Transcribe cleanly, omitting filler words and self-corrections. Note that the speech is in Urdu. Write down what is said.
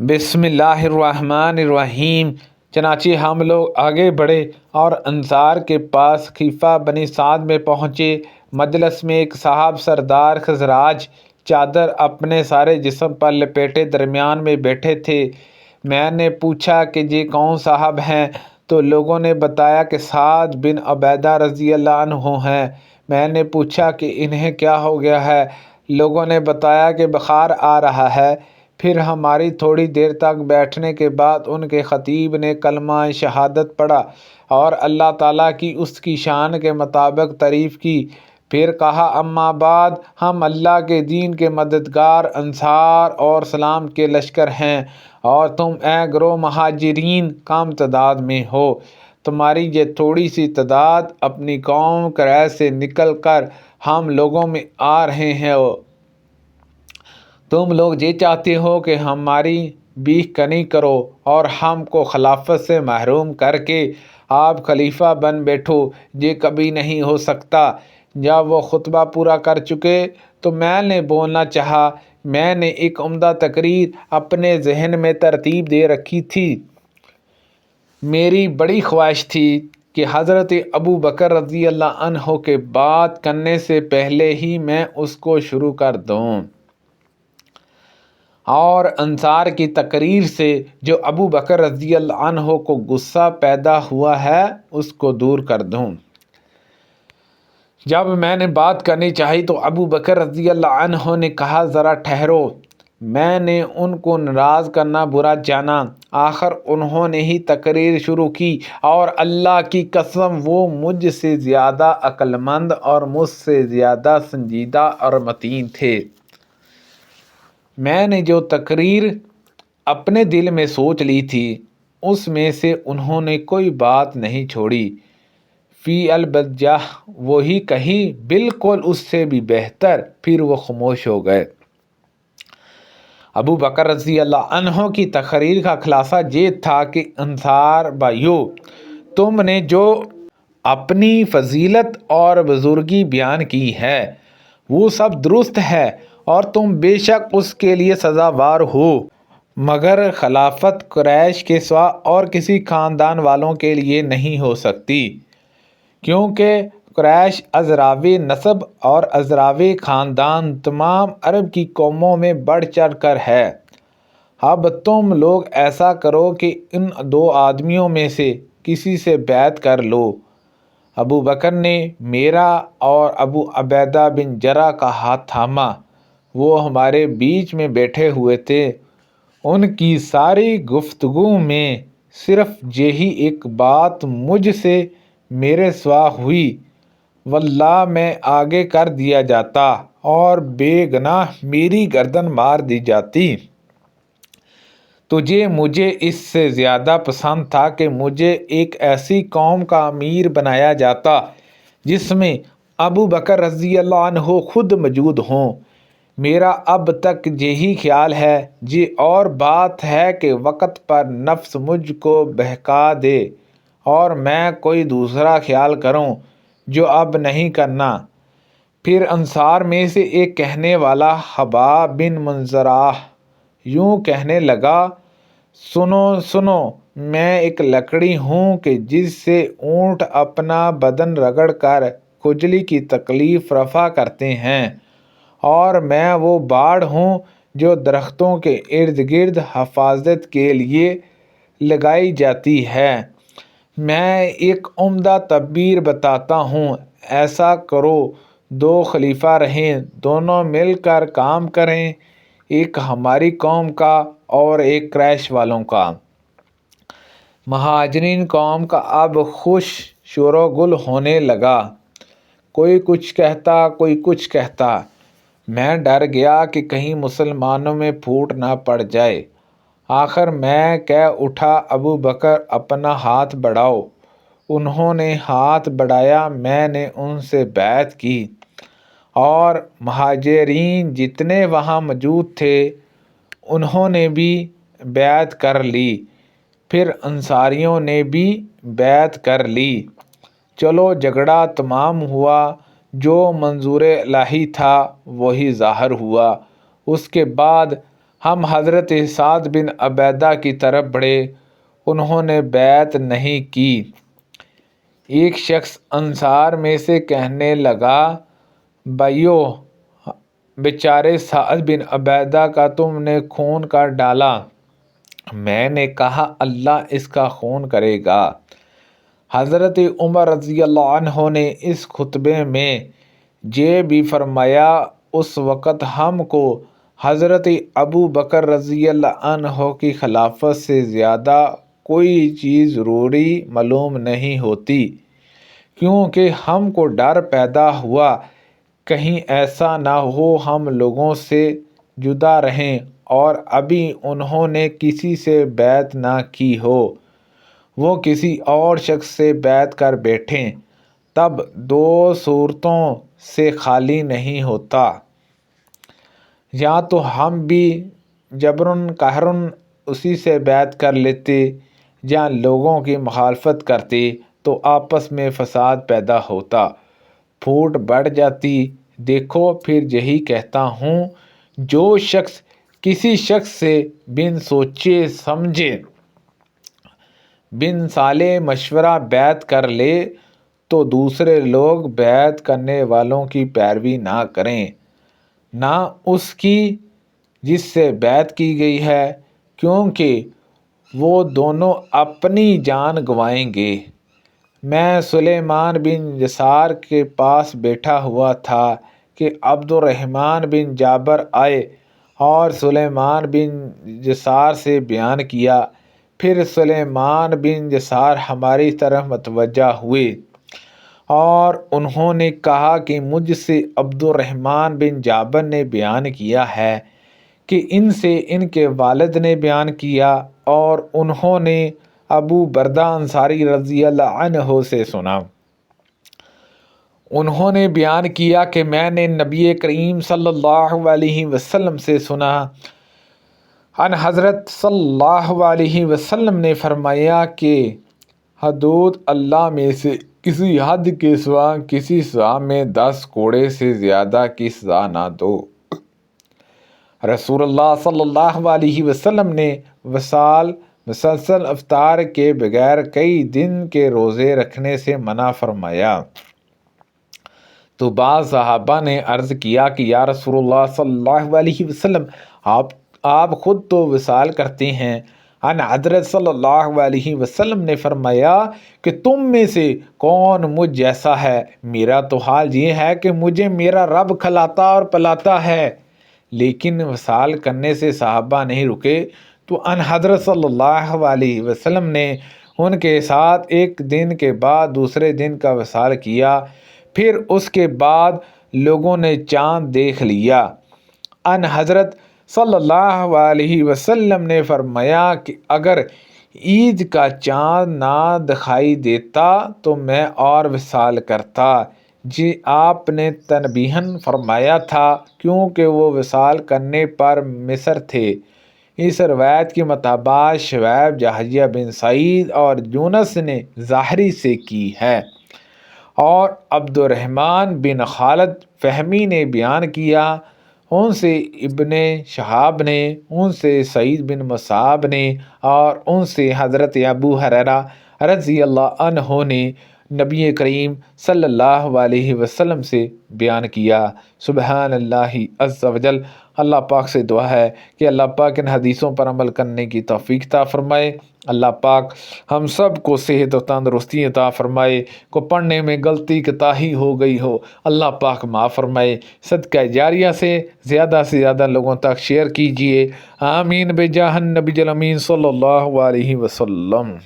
بسم اللہ الرحمن الرحیم۔ چنانچہ ہم لوگ آگے بڑھے اور انصار کے پاس خیفہ بنی سعد میں پہنچے۔ مجلس میں ایک صاحب سردار خزراج چادر اپنے سارے جسم پر لپیٹے درمیان میں بیٹھے تھے۔ میں نے پوچھا کہ یہ کون صاحب ہیں؟ تو لوگوں نے بتایا کہ سعد بن عبیدہ رضی اللہ عنہ ہیں۔ میں نے پوچھا کہ انہیں کیا ہو گیا ہے؟ لوگوں نے بتایا کہ بخار آ رہا ہے۔ پھر ہماری تھوڑی دیر تک بیٹھنے کے بعد ان کے خطیب نے کلمہ شہادت پڑھا اور اللہ تعالیٰ کی اس کی شان کے مطابق تعریف کی۔ پھر کہا، اما بعد، ہم اللہ کے دین کے مددگار انصار اور اسلام کے لشکر ہیں، اور تم اے گروہ مہاجرین کم تعداد میں ہو۔ تمہاری یہ تھوڑی سی تعداد اپنی قوم قریش سے نکل کر ہم لوگوں میں آ رہے ہیں۔ تم لوگ یہ چاہتے ہو کہ ہماری بیخ کنی کرو اور ہم کو خلافت سے محروم کر کے آپ خلیفہ بن بیٹھو۔ یہ کبھی نہیں ہو سکتا۔ جب وہ خطبہ پورا کر چکے تو میں نے بولنا چاہا۔ میں نے ایک عمدہ تقریر اپنے ذہن میں ترتیب دے رکھی تھی۔ میری بڑی خواہش تھی کہ حضرت ابو بکر رضی اللہ عنہ کے بات کرنے سے پہلے ہی میں اس کو شروع کر دوں اور انصار کی تقریر سے جو ابو بکر رضی اللہ عنہ کو غصہ پیدا ہوا ہے اس کو دور کر دوں۔ جب میں نے بات کرنی چاہی تو ابو بکر رضی اللہ عنہ نے کہا، ذرا ٹھہرو۔ میں نے ان کو ناراض کرنا برا جانا۔ آخر انہوں نے ہی تقریر شروع کی، اور اللہ کی قسم وہ مجھ سے زیادہ عقل مند اور مجھ سے زیادہ سنجیدہ اور متین تھے۔ میں نے جو تقریر اپنے دل میں سوچ لی تھی اس میں سے انہوں نے کوئی بات نہیں چھوڑی، فی البتہ وہی کہی، بالکل اس سے بھی بہتر۔ پھر وہ خاموش ہو گئے۔ ابو بکر رضی اللہ عنہ کی تقریر کا خلاصہ یہ تھا کہ انصار بھائیو، تم نے جو اپنی فضیلت اور بزرگی بیان کی ہے وہ سب درست ہے اور تم بے شک اس کے لیے سزاوار ہو، مگر خلافت قریش کے سوا اور کسی خاندان والوں کے لیے نہیں ہو سکتی، کیونکہ قریش ازراوی نسب اور ازراوی خاندان تمام عرب کی قوموں میں بڑھ چڑھ کر ہے۔ اب تم لوگ ایسا کرو کہ ان دو آدمیوں میں سے کسی سے بیعت کر لو۔ ابو بکر نے میرا اور ابو عبیدہ بن جرح کا ہاتھ تھاما۔ وہ ہمارے بیچ میں بیٹھے ہوئے تھے۔ ان کی ساری گفتگو میں صرف یہی ایک بات مجھ سے میرے سوا ہوئی، واللہ میں آگے کر دیا جاتا اور بے گناہ میری گردن مار دی جاتی۔ تجھے مجھے اس سے زیادہ پسند تھا کہ مجھے ایک ایسی قوم کا امیر بنایا جاتا جس میں ابو بکر رضی اللہ عنہ خود موجود ہوں۔ میرا اب تک یہی خیال ہے۔ یہ اور بات ہے کہ وقت پر نفس مجھ کو بہکا دے اور میں کوئی دوسرا خیال کروں جو اب نہیں کرنا۔ پھر انصار میں سے ایک کہنے والا حباب بن منذرہ یوں کہنے لگا، سنو سنو، میں ایک لکڑی ہوں کہ جس سے اونٹ اپنا بدن رگڑ کر کھجلی کی تکلیف رفع کرتے ہیں، اور میں وہ باڑ ہوں جو درختوں کے ارد گرد حفاظت کے لیے لگائی جاتی ہے۔ میں ایک عمدہ تدبیر بتاتا ہوں، ایسا کرو، دو خلیفہ رہیں، دونوں مل کر کام کریں، ایک ہماری قوم کا اور ایک قریش والوں کا۔ مہاجرین قوم کا اب خوش شور و گل ہونے لگا۔ کوئی کچھ کہتا، کوئی کچھ کہتا۔ میں ڈر گیا کہ کہیں مسلمانوں میں پھوٹ نہ پڑ جائے۔ آخر میں کہہ اٹھا، ابو بکر اپنا ہاتھ بڑھاؤ۔ انہوں نے ہاتھ بڑھایا۔ میں نے ان سے بیعت کی اور مہاجرین جتنے وہاں موجود تھے انہوں نے بھی بیعت کر لی۔ پھر انصاریوں نے بھی بیعت کر لی۔ چلو جھگڑا تمام ہوا۔ جو منظور الہی تھا وہی ظاہر ہوا۔ اس کے بعد ہم حضرت سعد بن عبیدہ کی طرف بڑھے، انہوں نے بیعت نہیں کی۔ ایک شخص انصار میں سے کہنے لگا، بھائیو، بیچارے سعد بن عبیدہ کا تم نے خون کر ڈالا۔ میں نے کہا، اللہ اس کا خون کرے گا۔ حضرت عمر رضی اللہ عنہ نے اس خطبے میں یہ بھی فرمایا، اس وقت ہم کو حضرت ابو بکر رضی اللہ عنہ کی خلافت سے زیادہ کوئی چیز ضروری معلوم نہیں ہوتی، کیونکہ ہم کو ڈر پیدا ہوا کہیں ایسا نہ ہو ہم لوگوں سے جدا رہیں اور ابھی انہوں نے کسی سے بیعت نہ کی ہو، وہ کسی اور شخص سے بیعت کر بیٹھیں، تب دو صورتوں سے خالی نہیں ہوتا، یا تو ہم بھی جبرن قہرن اسی سے بیعت کر لیتے یا لوگوں کی مخالفت کرتے تو آپس میں فساد پیدا ہوتا، پھوٹ بڑھ جاتی۔ دیکھو، پھر یہی کہتا ہوں، جو شخص کسی شخص سے بن سوچے سمجھے بن سالے مشورہ بیعت کر لے تو دوسرے لوگ بیعت کرنے والوں کی پیروی نہ کریں، نہ اس کی جس سے بیعت کی گئی ہے، کیونکہ وہ دونوں اپنی جان گنوائیں گے۔ میں سلیمان بن یسار کے پاس بیٹھا ہوا تھا کہ عبد الرحمن بن جابر آئے اور سلیمان بن یسار سے بیان کیا۔ پھر سلیمان بن یسار ہماری طرف متوجہ ہوئے اور انہوں نے کہا کہ مجھ سے عبد الرحمن بن جابر نے بیان کیا ہے کہ ان سے ان کے والد نے بیان کیا، اور انہوں نے ابو بردہ انصاری رضی اللہ عنہ سے سنا۔ انہوں نے بیان کیا کہ میں نے نبی کریم صلی اللہ علیہ وسلم سے سنا، ان حضرت صلی اللہ علیہ وسلم نے فرمایا کہ حدود اللہ میں سے کسی حد کے سوا کسی سزا میں 10 کوڑے سے زیادہ کی سزا نہ دو۔ رسول اللہ صلی اللہ علیہ وسلم نے وصال مسلسل افطار کے بغیر کئی دن کے روزے رکھنے سے منع فرمایا۔ تو بعض صحابہ نے عرض کیا کہ یا رسول اللہ صلی اللہ علیہ وسلم، آپ خود تو وصال کرتے ہیں۔ ان حضرت صلی اللہ علیہ وسلم نے فرمایا کہ تم میں سے کون مجھ جیسا ہے؟ میرا تو حال یہ ہے کہ مجھے میرا رب کھلاتا اور پلاتا ہے۔ لیکن وصال کرنے سے صحابہ نہیں رکے، تو ان حضرت صلی اللہ علیہ وسلم نے ان کے ساتھ ایک دن کے بعد دوسرے دن کا وصال کیا۔ پھر اس کے بعد لوگوں نے چاند دیکھ لیا۔ ان حضرت صلی اللہ علیہ وسلم نے فرمایا کہ اگر عید کا چاند نہ دکھائی دیتا تو میں اور وصال کرتا۔ جی آپ نے تنبیہاً فرمایا تھا کیونکہ وہ وصال کرنے پر مصر تھے۔ اس روایت کے مطابق شعیب جہیہ بن سعید اور یونس نے ظاہری سے کی ہے، اور عبد الرحمن بن خالد فہمی نے بیان کیا، ان سے ابن شہاب نے، ان سے سعید بن مصعب نے، اور ان سے حضرت ابو ہریرہ رضی اللہ عنہ نے نبی کریم صلی اللہ علیہ وسلم سے بیان کیا۔ سبحان اللہ عز و جل۔ اللہ پاک سے دعا ہے کہ اللہ پاک ان حدیثوں پر عمل کرنے کی توفیق عطا فرمائے۔ اللہ پاک ہم سب کو صحت و تندرستی عطا فرمائے۔ کو پڑھنے میں غلطی کوتاہی ہو گئی ہو، اللہ پاک معاف فرمائے۔ صدقہ جاریہ سے زیادہ لوگوں تک شیئر کیجیے۔ آمین بجاہ النبی الامین صلی اللہ علیہ وسلم۔